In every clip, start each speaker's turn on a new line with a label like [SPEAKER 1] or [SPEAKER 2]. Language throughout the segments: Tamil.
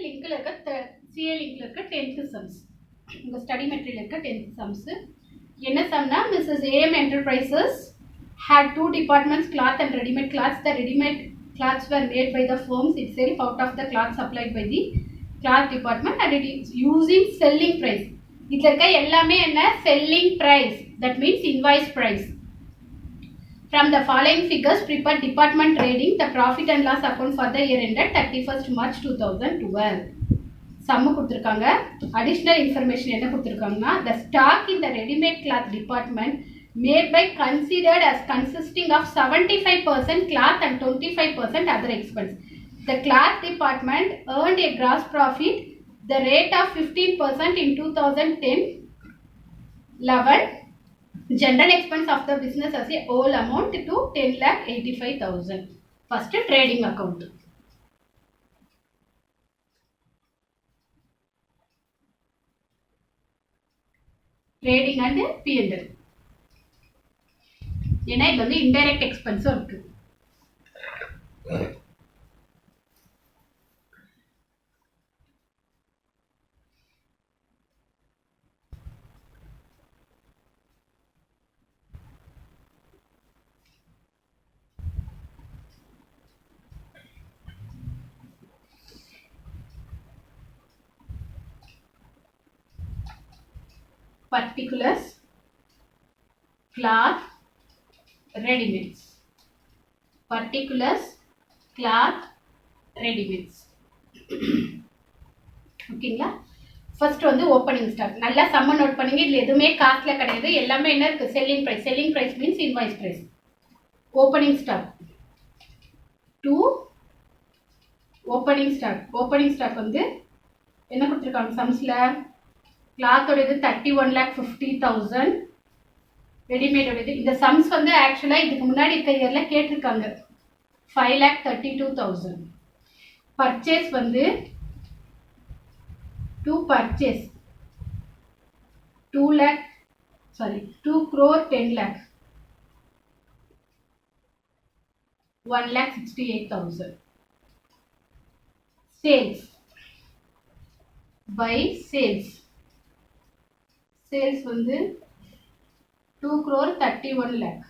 [SPEAKER 1] லிங்க்ல இருக்க சிஏ லிங்க்ல இருக்க 10th சம்ஸ் உங்க ஸ்டடி மெட்டீரியல் இருக்க 10th சம்ஸ் என்ன சம்னா Mrs AM Enterprises had two departments, cloth and ready-made cloths. The ready-made cloths were made by the firms itself out of the cloth supplied by the cloth department and it is using selling price. இதுல இருக்க எல்லாமே என்ன selling price, that means invoice price. From the following figures prepared department trading the profit and loss account for the year ended 31st March 2012. சம்மு கொடுத்திருக்காங்க. additional information என்ன கொடுத்திருக்காங்கன்னா the stock in the ready-made cloth department made by considered as consisting of 75% cloth and 25% other expense. The cloth department earned a gross profit the rate of 15% in 2010-11. General expense of the business as a whole amount to 10,85,000. First trading account. Trading and P&L. ஏன்னா இது வந்து இன்டைரக்ட் எக்ஸ்பென்ஸும் இருக்கு. Particulars, cloth, ready-mades. Particulars, cloth, ready-mades. ஓகேங்களா? ஃபர்ஸ்ட் வந்து ஓப்பனிங் ஸ்டாக். நல்லா சம்ம நோட் பண்ணீங்க. இதுல எதுவுமே காஸ்ட்ல கிடையாது. எல்லாமே என்ன இருக்கு? Selling price. Selling price means invoice price. Opening stock. To opening stock. Opening stock வந்து என்ன கொடுத்துருக்காங்க சம்ஸ்ல? கிளாத்தோட இது 31,50,000. ரெடிமேடோட இந்த சம்ஸ் வந்து ஆக்சுவலா இதுக்கு முன்னாடி இருக்க இயர்ல கேட்டிருக்காங்க. 5,32,000. பர்ச்சேஸ் வந்து to purchase 2 crore 10 lakh 1,68,000. Sales by sales வந்து 2 crore 31 lakh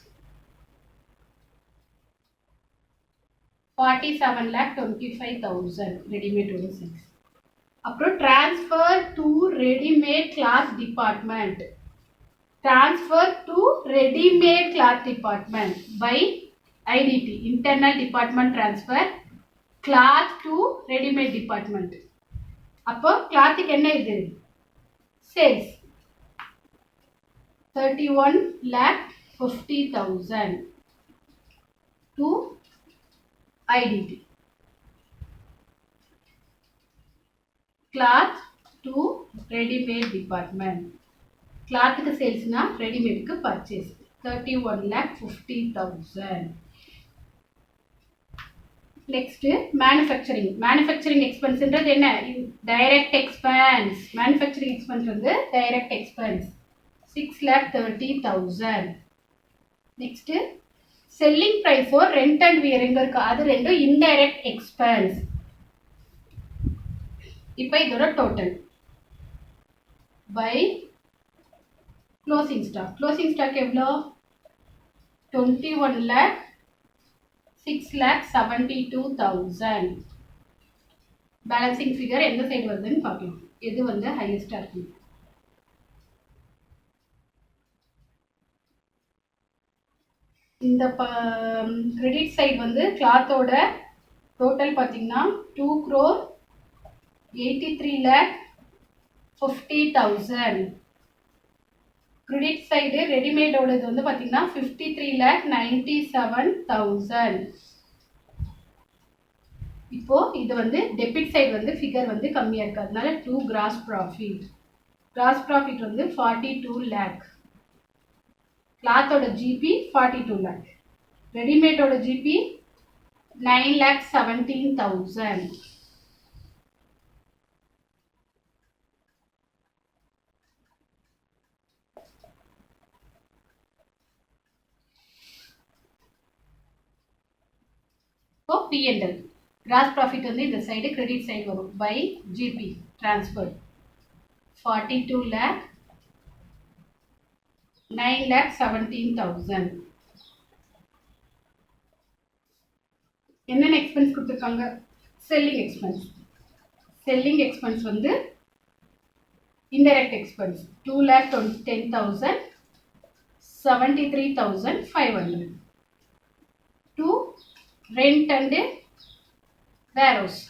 [SPEAKER 1] 47,25,000 ரெடிமேட் ஒரு சேல்ஸ். அப்புறம் transfer to readymade cloth department. Transfer to readymade cloth department by IDT internal department transfer cloth to readymade department. அப்போ கிளாத்துக்கு என்ன இது? Sales 31,50,000 to IDT. Cloth to ready-made department. Cloth க்கு சேல்ஸ்னா ரெடிமேட்க்கு பர்ச்சேஸ் 31,50,000. Next manufacturing. மேனுஃபேக்சரிங் எக்ஸ்பென்ஸ்ன்றது என்ன? Direct expense. மேனுஃபேக்சரிங் எக்ஸ்பென்ஸ் வந்து direct expense 6,30,000. Next selling price for rent and wear எங்க இருக்கு? அது ரெண்டும் இன்டைரக்ட் எக்ஸ்பென்ஸ். இப்போ இதோட total by closing stock. Closing stock எவ்வளோ? 21,06,72,000. பேலன்சிங் ஃபிகர் எந்த சைடு வருதுன்னு பார்க்கலாம். எது வந்து ஹையஸ்டா இருக்கு? இந்த கிரெடிட் சைடு வந்து கிளாத்தோட டோட்டல் பார்த்தீங்கன்னா 2 crore 83,50,000. கிரெடிட் சைடு ரெடிமேடோட இது வந்து பார்த்தீங்கன்னா 53,97,000. இப்போ இது வந்து டெபிட் சைடு வந்து ஃபிகர் வந்து கம்மியா இருக்கு. அதனால 2 கிராஸ் ப்ராஃபிட். கிராஸ் ப்ராஃபிட் வந்து 42 lakh. கிளாத்தோட ஜிபி 42 lakh. ரெடிமேடோட ஜிபி 9,17,000. P&L. கிராஸ் ப்ராஃபிட் வந்து இந்த சைடு கிரெடிட் சைடு வரும் பை ஜிபி ட்ரான்ஸ்ஃபர் 42 lakh 9,17,000. என்னென்ன எக்ஸ்பென்ஸ் கொடுத்துருக்காங்க? Selling expense. செல்லிங் எக்ஸ்பென்ஸ் வந்து indirect expense 2,10,000 73,500 to rent and warehouse.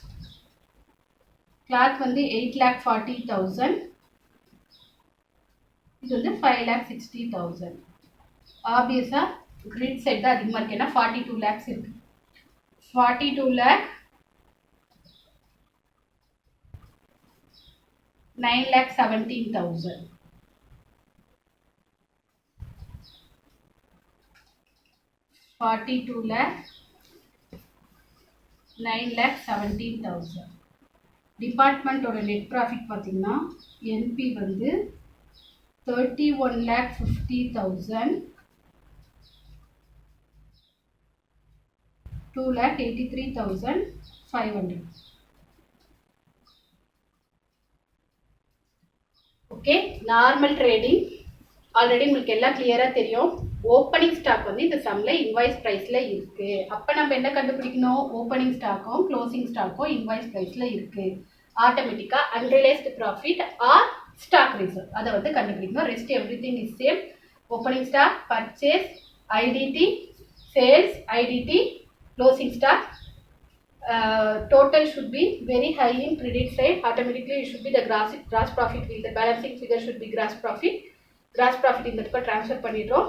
[SPEAKER 1] Cloth வந்து 8,40,000. இது வந்து 5,60,000. ஆப்வியஸா கிரிட் சைட் தான் அதிகமாக இருக்கு, ஏன்னா 42 lakhs இருக்கு. 42 lakh 9,17,000. $42,9,17,000. டிபார்ட்மெண்ட்டோட நெட் ப்ராஃபிட் பார்த்தீங்கன்னா என்பி வந்து 31,50,000 2,83,500. ஓகே, நார்மல் ட்ரேடிங் ஆல்ரெடி உங்களுக்கு எல்லாம் கிளியரா தெரியும். ஓப்பனிங் ஸ்டாக் வந்து இந்த சம்ல இன்வாய்ஸ் பிரைஸ்ல இருக்கு. அப்ப நம்ம என்ன கண்டுபிடிக்கணும்? ஓப்பனிங் ஸ்டாக்கும் க்ளோசிங் ஸ்டாக்கும் இன்வாய்ஸ் பிரைஸ்ல இருக்கு. ஆட்டோமேட்டிக்கா unrealised profit or stock reserve அதை வந்து கண்டுபிடிக்கணும். Rest everything is same. Opening stock, purchase, IDT, sales, IDT, closing stock. Total should be very high in credit side. Automatically it should be the gross profit. The balancing figure should be gross profit. Gross profit இந்த இடத்துல transfer பண்ணிடுறோம்.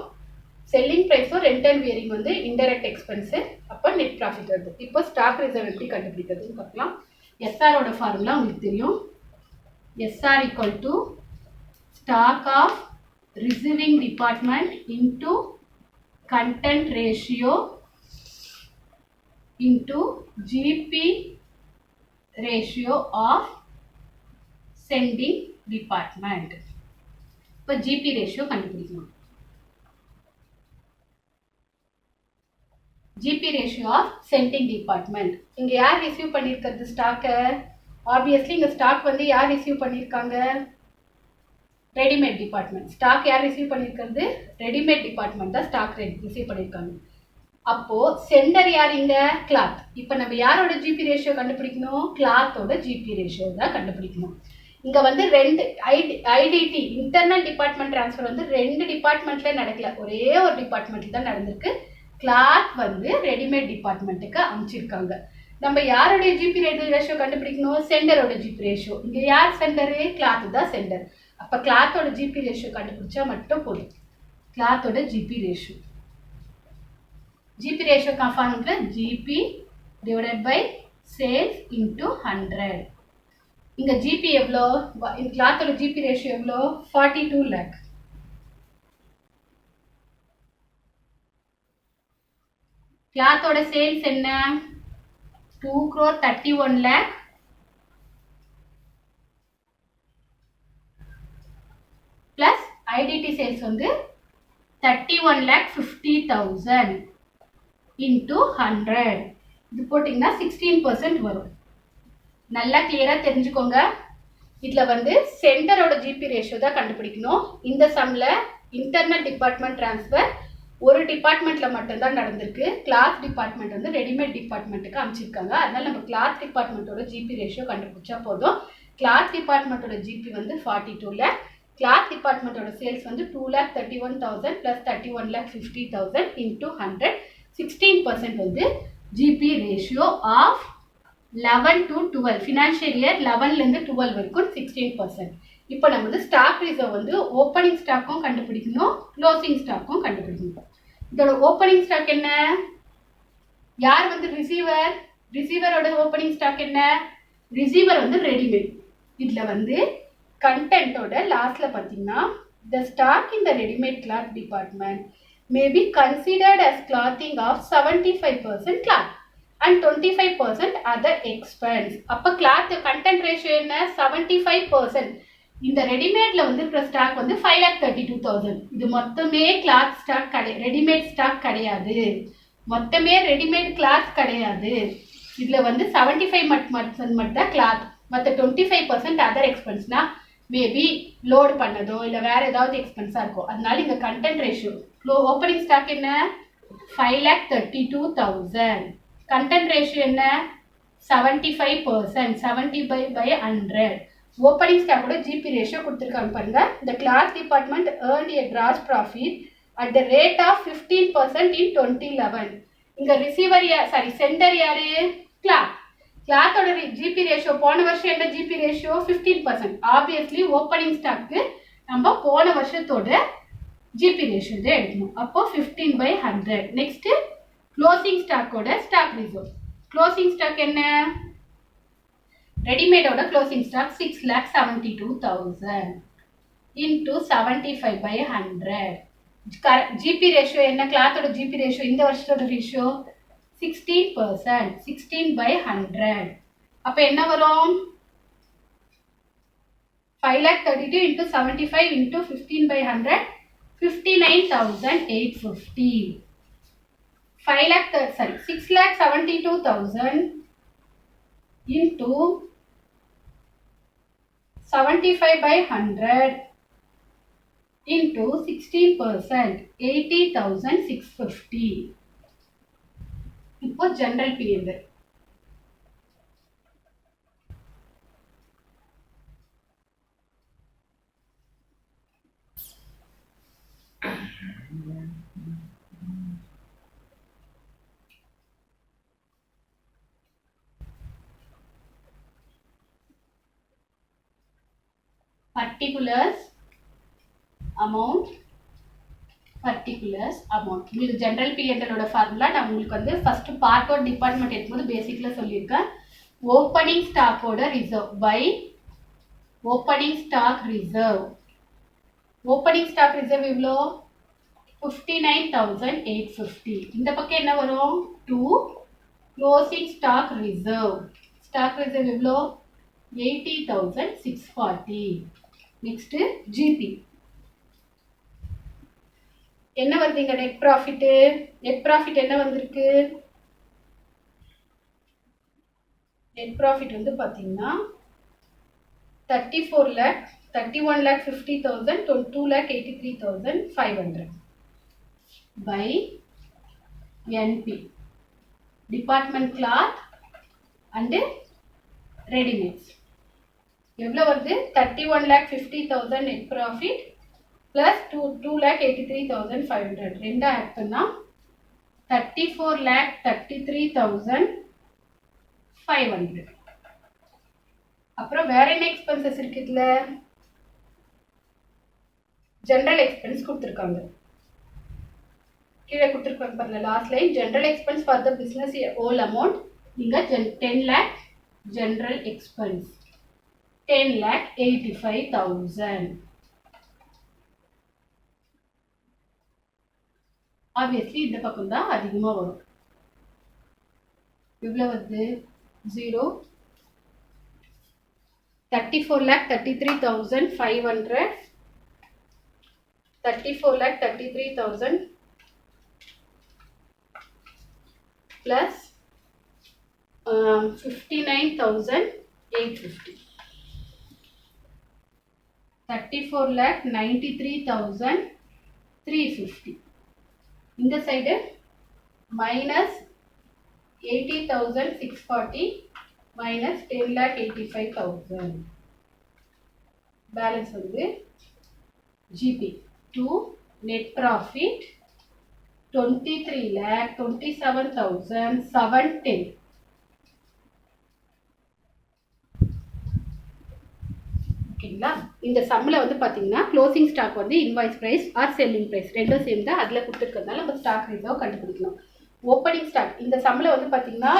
[SPEAKER 1] Selling price or rent and wearing வந்து indirect expense. அப்போ net profit வருது. இப்போ stock reserve எப்படி கண்டுபிடிக்கிறதுன்னு பார்க்கலாம். SR ஓட ஃபார்முலா உங்களுக்கு தெரியும். SR equal to stock of receiving department into content ratio into GP ratio of sending department. இப்போ GP ratio கண்டுபிடிக்கணும். GP ratio of sending department. இங்க யார் ரிசீவ் பண்ணிருக்கிறது ஸ்டாக்க? ஆப்வியஸ்லி இங்க ஸ்டாக் வந்து யார் ரிசீவ் பண்ணிருக்காங்க? Readymade department. ஸ்டாக் யார் ரிசீவ் பண்ணிருக்கிறது? ரெடிமேட் டிபார்ட்மெண்ட் தான் ஸ்டாக் ரிசீவ் பண்ணிருக்காங்க. அப்போ சென்டர் யார் இங்க? கிளாத். இப்ப நம்ம யாரோட ஜிபி ரேஷியோ கண்டுபிடிக்கணும்? கிளாத்தோட ஜிபி ரேஷியோ தான் கண்டுபிடிக்கணும். இங்க வந்து ரெண்டு ஐடிடி இன்டர்னல் டிபார்ட்மெண்ட் டிரான்ஸ்ஃபர் வந்து ரெண்டு டிபார்ட்மெண்ட்ல நடக்கல, ஒரே ஒரு டிபார்ட்மெண்ட்ல தான் நடந்திருக்கு. கிளாத் வந்து ரெடிமேட் டிபார்ட்மெண்ட்டுக்கு அமைச்சிருக்காங்க. நம்ம யாரோட ஜிபி ரேஷியோ கண்டுபிடிக்கணும்? சென்டரோட ஜிபி ரேஷியோ. இங்க யார் சென்டரு? கிளாத் தான் சென்டர். அப்ப கிளாத்தோட ஜிபி ரேஷியோ கண்டுபிடிச்சா மட்டும் போதும். கிளாத்தோட ஜிபி ரேஷியோ. GP ratio का formula GP divided by sales into 100. இங்க GP எவ்வளோ? இந்த கிளாத்தோட GP ratio எவ்வளோ? 42 lakh. கிளாத்தோட சேல்ஸ் என்ன? 2,31 lakh plus IDT sales வந்து 31,50,000 into 100. இது போட்டிங்கன்னா 16% வரும். நல்லா கிளியரா தெரிஞ்சுக்கோங்க. இதுல வந்து சென்டரோட ஜிபி ரேஷியோ தான் கண்டுபிடிக்கணும். இந்த சம்ல இன்டர்னல் டிபார்ட்மெண்ட் டிரான்ஸ்ஃபர் ஒரு டிபார்ட்மெண்ட்ல மட்டும் தான் நடந்திருக்கு. கிளாத் டிபார்ட்மெண்ட் வந்து ரெடிமேட் டிபார்ட்மெண்ட்டுக்கு அமைச்சிருக்காங்க. அதனால நம்ம கிளாத் டிபார்ட்மெண்ட்டோட ஜிபி ரேஷியோ கண்டுபிடிச்சா போதும். கிளாத் டிபார்ட்மெண்ட்டோட ஜிபி வந்து 42 lakh. கிளாத் டிபார்ட்மெண்ட்டோட சேல்ஸ் வந்து 2,31,000 plus 31,50,000 into 100. 16% வந்து GP ratio of 11 to 12 financial year 11லேருந்து 12 வரைக்கும் 16%. இப்போ நம்ம வந்து ஸ்டாக் ரிசர்வ் வந்து ஓப்பனிங் ஸ்டாக்கும் கண்டுபிடிக்கணும், க்ளோசிங் ஸ்டாக்கும் கண்டுபிடிக்கணும். இதோட ஓப்பனிங் ஸ்டாக் என்ன? யார் வந்து ரிசீவர்? ரிசீவரோட ஓப்பனிங் ஸ்டாக் என்ன? ரிசீவர் வந்து ரெடிமேட். இதில் வந்து கண்டென்ட்டோட லாஸ்ட்ல பார்த்தீங்கன்னா the stock in the ready-made cloth department may be considered as clothing of 75% cloth and 25% other expense. அப்ப cloth content ratio என்ன? 75%. இந்த ரெடிமேட்ல வந்து இருக்கிற ஸ்டாக் வந்து 5,32,000. இது மொத்தமே கிளாத் ஸ்டாக் ரெடிமேட் ஸ்டாக் கிடையாது. மொத்தமே ரெடிமேட் கிளாத் கிடையாது. இதில் வந்து 75% மட்டும் தான் கிளாத், மற்ற 25% அதர் எக்ஸ்பென்ஸ்னா மேபி லோட் பண்ணதோ இல்லை வேற ஏதாவது எக்ஸ்பென்ஸாக இருக்கும். அதனால இங்கே கண்டென்ட் ரேஷியோ ஓப்பனிங் ஸ்டாக் என்ன 5,32,000, கண்டென்ட் ரேஷியோ என்ன 75%, 70/100. ஓப்பனிங் ஸ்டாக்கோட ஜிபி ரேஷியோ கொடுத்துருக்காங்க பாருங்க. இந்த cloth department earned a gross profit at the rate of 15% in 2011. இங்க ரிசீவர் சென்டர் யாரு கிளாத். கிளாத்தோட ஜிபி ரேஷியோ போன வருஷம் என்ன ஜிபி ரேஷியோ 15%. ஆப்வியஸ்லி ஓப்பனிங் ஸ்டாக்கு நம்ம போன வருஷத்தோட ஜிபி ரேஷியோ தான் எடுக்கணும். அப்போ 15/100. நெக்ஸ்ட் க்ளோசிங் ஸ்டாக்கோட ஸ்டாக் ரிசர்வ். க்ளோசிங் ஸ்டாக் என்ன ரெடிமேடோட closing stock 6,72,000 into 75/100. GP ratio என்ன கிளாத்தோட ஜிபி ரேஷியோ இந்த வருஷத்தோட ரேஷியோ 16%, 16/100. அப்போ என்ன வரும் 5,32,000 into 75 into 15/100, 59,850. 6,72,000 into 75/100 into 16%, 80,650. இப்போ ஜெனரல் பீரியட் particulars amount இது ஜெனரல் பீரியடோட ஃபார்முலா. நான் உங்களுக்கு வந்து ஃபர்ஸ்ட் பார்ட் ஒன் டிபார்ட்மெண்ட் எடுக்கும்போது பேசிக்ல சொல்லியிருக்கேன். ஓப்பனிங் ஸ்டாக்கோட reserve by opening stock reserve. Opening stock reserve எவ்வளோ 59,850. இந்த பக்கம் என்ன வரும் 2 closing stock reserve. Stock reserve எவ்வளோ 80,640. நெக்ஸ்ட் ஜிபி என்ன வருது இங்க நெட் ப்ராஃபிட். நெட் ப்ராஃபிட் என்ன வந்திருக்கு நெட் ப்ராஃபிட் வந்து பாத்தீங்கன்னா 31,50,000, 2,83,500 by NP department cloth and readymades. எவ்வளோ வருது 31,50,000 நெட் ப்ராஃபிட் plus 2,83,500. ரெண்டா ஆட் பண்ணா 34,33,500. அப்புறம் வேற என்ன எக்ஸ்பென்சஸ் இருக்குதுல ஜெனரல் எக்ஸ்பென்ஸ் கொடுத்துருக்காங்க. கீழே கொடுத்துருக்காங்க பாருங்க last line general expense for the business whole amount. நீங்க 10 lakh ஜெனரல் எக்ஸ்பென்ஸ் 10,85,000. ஆப்வியஸ்லி இந்த பக்கம் தான் அதிகமாக வரும். எவ்வளோ வருது 0 34,33,500, 34,33,000 plus 59,850, 34,93,350. இந்த சைடு மைனஸ் 80,640 மைனஸ் 10,85,000. பேலன்ஸ் வந்து ஜிபி 2 நெட் ப்ராஃபிட் 23,27,710. ஓகேங்களா. இந்த சம்மில் வந்து பார்த்தீங்கன்னா க்ளோசிங் ஸ்டாக் வந்து invoice price or selling price ரெண்டும் சேர்ந்து அதில் கொடுத்துருக்கிறதுனால நம்ம ஸ்டாக் ரிசர்வ் கண்டுபிடிக்கணும். ஓப்பனிங் ஸ்டாக் இந்த சம்மில் வந்து பார்த்தீங்கன்னா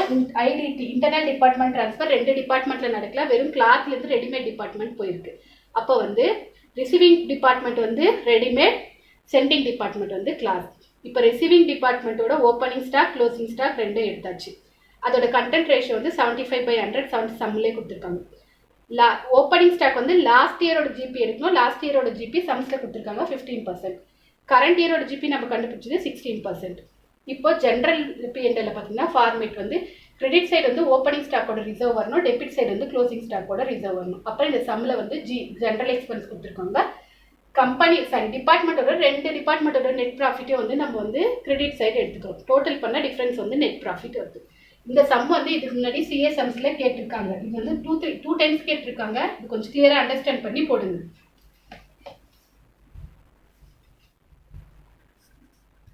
[SPEAKER 1] ஐடிடி இன்டர்னல் டிபார்ட்மெண்ட் ட்ரான்ஸ்ஃபர் 2 டிபார்ட்மெண்ட்டில் நடக்கல, வெறும் கிளாத்லேருந்து ரெடிமேட் டிபார்ட்மெண்ட் போயிருக்கு. அப்போ வந்து ரிசீவிங் டிபார்ட்மெண்ட் வந்து ரெடிமேட், சென்டிங் டிபார்ட்மெண்ட் வந்து கிளாத். இப்போ ரிசீவிங் டிபார்ட்மெண்ட்டோட ஓப்பனிங் ஸ்டாக் க்ளோசிங் ஸ்டாக் ரெண்டும் எடுத்தாச்சு. அதோட கண்டென்ட் ரேஷியோ வந்து 75/100 சம்மிலே கொடுத்துருக்காங்க. ஓப்பனிங் ஸ்டாக் வந்து லாஸ்ட் இயரோட ஜிபி எடுக்கணும். லாஸ்ட் இயரோட ஜிபி சம்ஸில் கொடுத்துருக்காங்க 15%. கரண்ட் இயரோட ஜிபி நம்ம கண்டுபிடிச்சது 16%. இப்போ ஜென்ரல் பிஎன்எல்ல பார்த்தீங்கன்னா ஃபார்மேட் வந்து கிரெடிட் சைடு வந்து ஓப்பனிங் ஸ்டாக்கோட ரிசர்வ் வரணும், டெபிட் சைடு வந்து க்ளோசிங் ஸ்டாக்கோட ரிசர்வ் வரணும். அப்புறம் இந்த சம்மில் வந்து ஜென்ரல் எக்ஸ்பென்ஸ் கொடுத்துருக்காங்க. கம்பெனி டிபார்ட்மெண்ட்டோட 2 டிபார்ட்மெண்ட்டோட நெட் ப்ராஃபிட்டே வந்து நம்ம வந்து கிரெடிட் சைடு எடுத்துக்கிறோம். டோட்டல் பண்ண டிஃப்ரென்ஸ் வந்து நெட் ப்ராஃபிட் வருது. இந்த சம் வந்து இதுக்கு முன்னாடி சிஏ சம்ஸில் கேட்டிருக்காங்க. இது வந்து 2 டைம்ஸ் கேட்டிருக்காங்க. இது கொஞ்சம் கிளியராக அண்டர்ஸ்டாண்ட் பண்ணி போடுங்க.